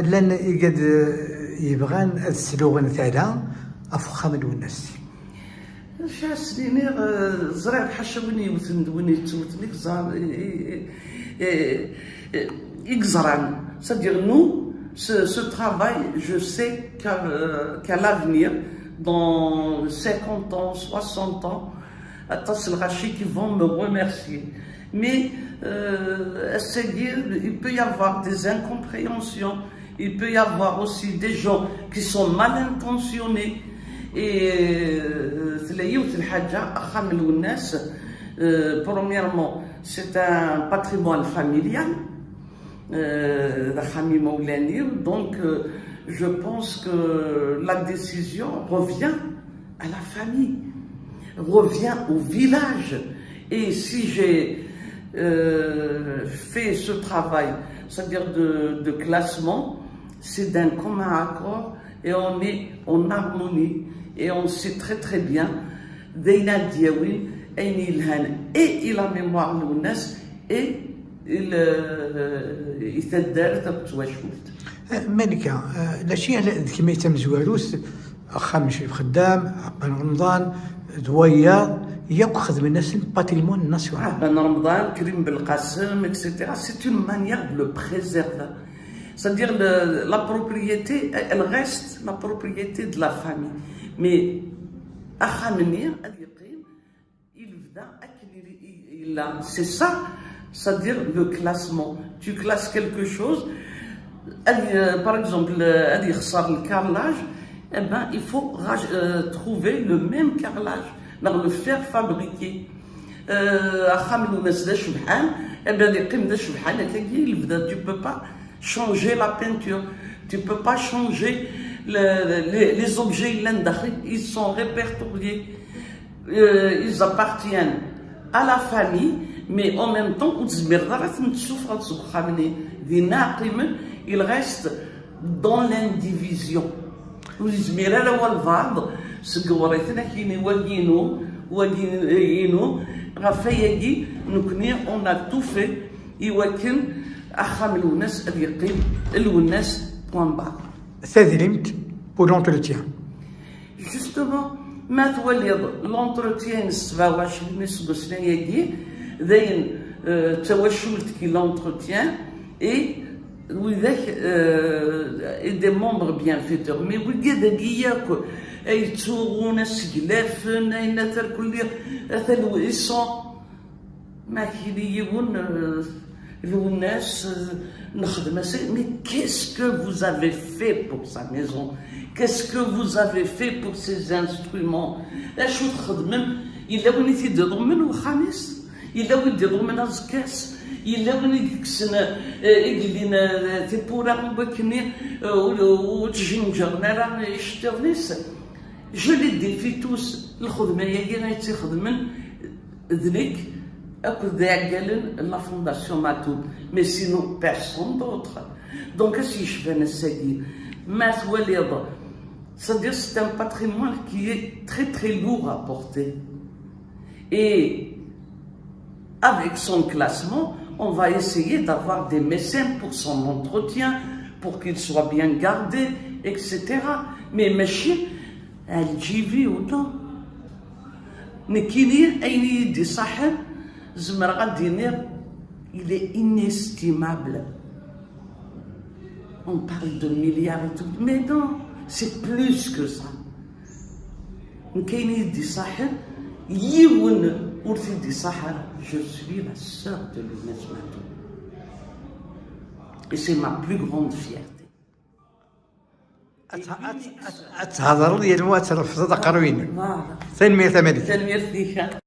لان قد يبغان السلوغن تاعنا افخام الوناس شحال سنين زرع بحال وين يتوتني يقزران. C'est-à-dire nous, ce travail, je sais qu'à l'avenir, dans 50 ans, 60 ans, qui vont me remercier. Mais il peut y avoir des incompréhensions, il peut y avoir aussi des gens qui sont mal intentionnés. Et premièrement, c'est un patrimoine familial. Donc, je pense que la décision revient à la famille, revient au village. Et si j'ai fait ce travail, c'est-à-dire de classement, c'est d'un commun accord et on est en harmonie et on sait très très bien Deina Diawin, et la mémoire l'ounas et يتدارت بتواشولت. مالكة الاشياء كما يتم زواروس خامش خدام بن رمضان دويا ياخذ من الناس الباتريمون ناسيونال. بن رمضان كريم بالقاسم etc. C'est une manière de le préserver. C'est-à-dire la propriété, elle reste la propriété de la famille. Mais c'est ça, c'est-à-dire le classement. Tu classes quelque chose, par exemple, le carrelage, eh ben, il faut trouver le même carrelage, le faire fabriquer. Tu peux pas changer la peinture, tu peux pas changer les objets, ils sont répertoriés, ils appartiennent à la famille, mais en même temps, il reste dans l'indivision. On a tout fait. Pour l'entretien. Justement, l'entretien, l'entretien et des membres bienfaiteurs. Mais vous dites mais qu'est-ce que vous avez fait pour sa maison? Qu'est-ce que vous avez fait pour ces instruments? Il a je les défie tous. La fondation Matoub, mais sinon personne d'autre. Donc si je fais c'est-à-dire c'est un patrimoine qui est très très lourd à porter. Et avec son classement, on va essayer d'avoir des mécènes pour son entretien, pour qu'il soit bien gardé, etc. Mais mes chiens, elle JV ou non. Mais qui dit, il est inestimable. On parle de milliards et tout, mais non, c'est plus que ça. Je suis la sœur de l'Ounas Matoub. Et c'est ma plus grande fierté. أتهضروا ديال الموات رفضت قروين. تنمية ثمانية. تنمية